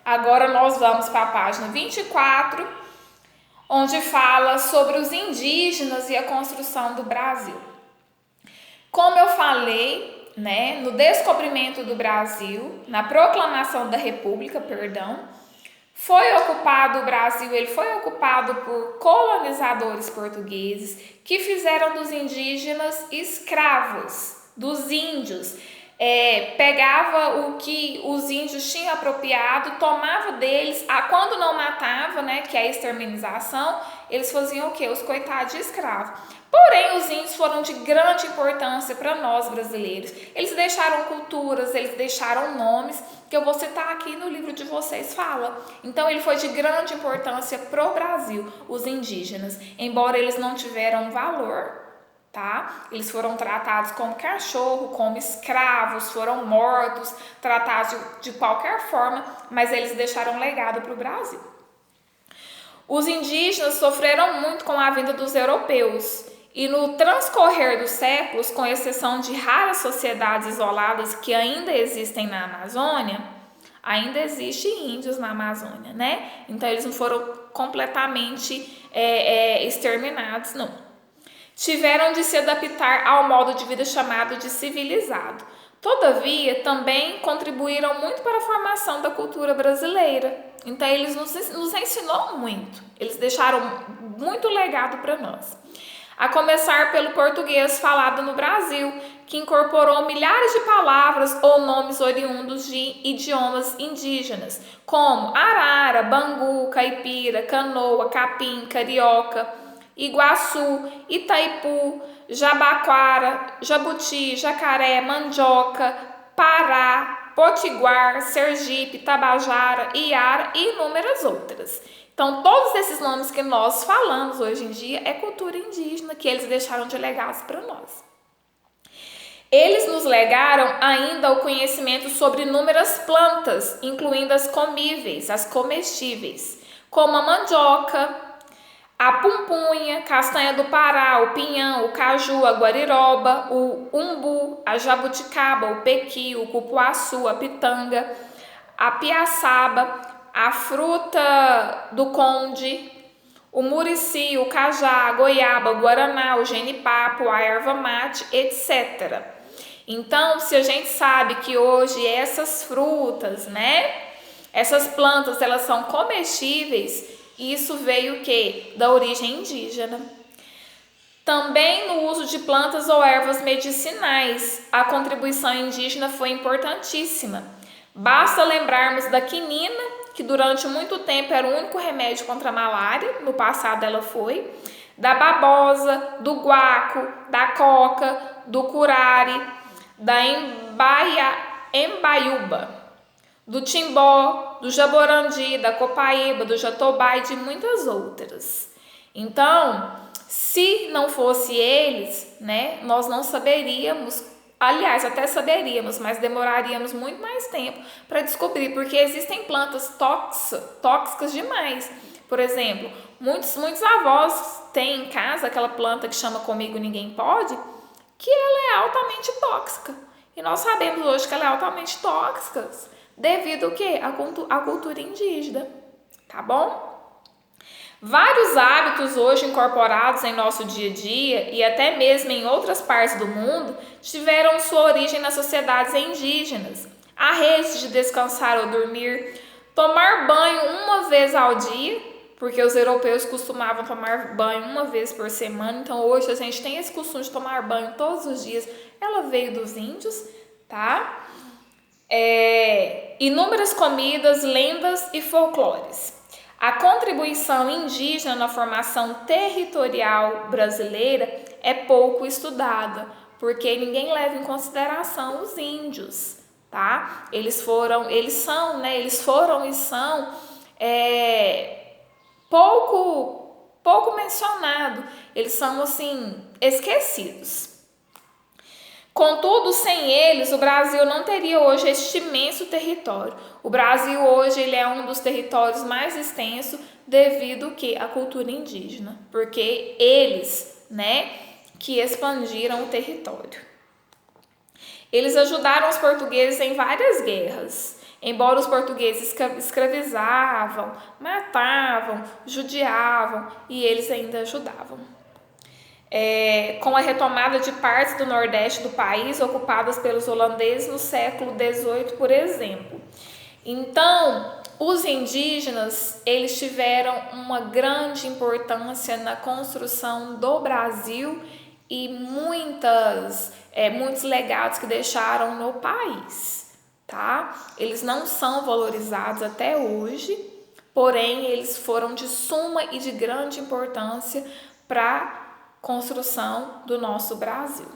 Agora nós vamos para a página 24, onde fala sobre os indígenas e a construção do Brasil. Como eu falei, né, no descobrimento do Brasil, na proclamação da República, o Brasil ele foi ocupado por colonizadores portugueses que fizeram dos indígenas escravos, dos índios. Pegava o que os índios tinham apropriado, tomava deles, quando não matava, né, que é a exterminização, eles faziam o quê? Os coitados de escravos. Porém, os índios foram de grande importância para nós brasileiros. Eles deixaram culturas, eles deixaram nomes, que eu vou citar aqui no livro de vocês, fala. Então, ele foi de grande importância para o Brasil, os indígenas. Embora eles não tiveram valor, tá? Eles foram tratados como cachorro, como escravos, foram mortos, tratados de qualquer forma, mas eles deixaram um legado para o Brasil. Os indígenas sofreram muito com a vinda dos europeus e no transcorrer dos séculos, com exceção de raras sociedades isoladas que ainda existem na Amazônia, ainda existem índios na Amazônia, né? Então eles não foram completamente exterminados, não. Tiveram de se adaptar ao modo de vida chamado de civilizado. Todavia, também contribuíram muito para a formação da cultura brasileira. Então, eles nos ensinou muito. Eles deixaram muito legado para nós. A começar pelo português falado no Brasil, que incorporou milhares de palavras ou nomes oriundos de idiomas indígenas, como arara, bangu, caipira, canoa, capim, carioca, Iguaçu, Itaipu, Jabaquara, Jabuti, Jacaré, Mandioca, Pará, Potiguar, Sergipe, Tabajara, Iara e inúmeras outras. Então, todos esses nomes que nós falamos hoje em dia é cultura indígena que eles deixaram de legados para nós. Eles nos legaram ainda o conhecimento sobre inúmeras plantas, incluindo as comíveis, as comestíveis, como a mandioca, a pumpunha, castanha do Pará, o pinhão, o caju, a guariroba, o umbu, a jabuticaba, o pequi, o cupuaçu, a pitanga, a piaçaba, a fruta do conde, o murici, o cajá, a goiaba, o guaraná, o genipapo, a erva mate, etc. Então, se a gente sabe que hoje essas frutas, né, essas plantas, elas são comestíveis, isso veio o quê? Da origem indígena. Também no uso de plantas ou ervas medicinais, a contribuição indígena foi importantíssima. Basta lembrarmos da quinina, que durante muito tempo era o único remédio contra a malária, no passado ela foi, da babosa, do guaco, da coca, do curare, da embaiúba, do timbó, do jaborandi, da copaíba, do jatobá e de muitas outras. Então, se não fosse eles, né, nós não saberíamos, aliás, até saberíamos, mas demoraríamos muito mais tempo para descobrir, porque existem plantas tóxicas demais. Por exemplo, muitos avós têm em casa aquela planta que chama Comigo Ninguém Pode, que ela é altamente tóxica. E nós sabemos hoje que ela é altamente tóxica, devido ao quê? À cultura indígena, tá bom? Vários hábitos hoje incorporados em nosso dia a dia e até mesmo em outras partes do mundo tiveram sua origem nas sociedades indígenas. A rede de descansar ou dormir, tomar banho uma vez ao dia, porque os europeus costumavam tomar banho uma vez por semana, então hoje a gente tem esse costume de tomar banho todos os dias, ela veio dos índios, tá? Inúmeras comidas, lendas e folclores. A contribuição indígena na formação territorial brasileira é pouco estudada, porque ninguém leva em consideração os índios, tá? Eles foram e são pouco mencionados, eles são assim esquecidos. Contudo, sem eles, o Brasil não teria hoje este imenso território. O Brasil hoje ele é um dos territórios mais extensos devido à cultura indígena, porque eles, né, que expandiram o território. Eles ajudaram os portugueses em várias guerras. Embora os portugueses escravizavam, matavam, judiavam e eles ainda ajudavam. Com a retomada de partes do nordeste do país ocupadas pelos holandeses no século XVIII, por exemplo. Então, os indígenas, eles tiveram uma grande importância na construção do Brasil e muitos legados que deixaram no país, tá? Eles não são valorizados até hoje, porém, eles foram de suma e de grande importância para construção do nosso Brasil.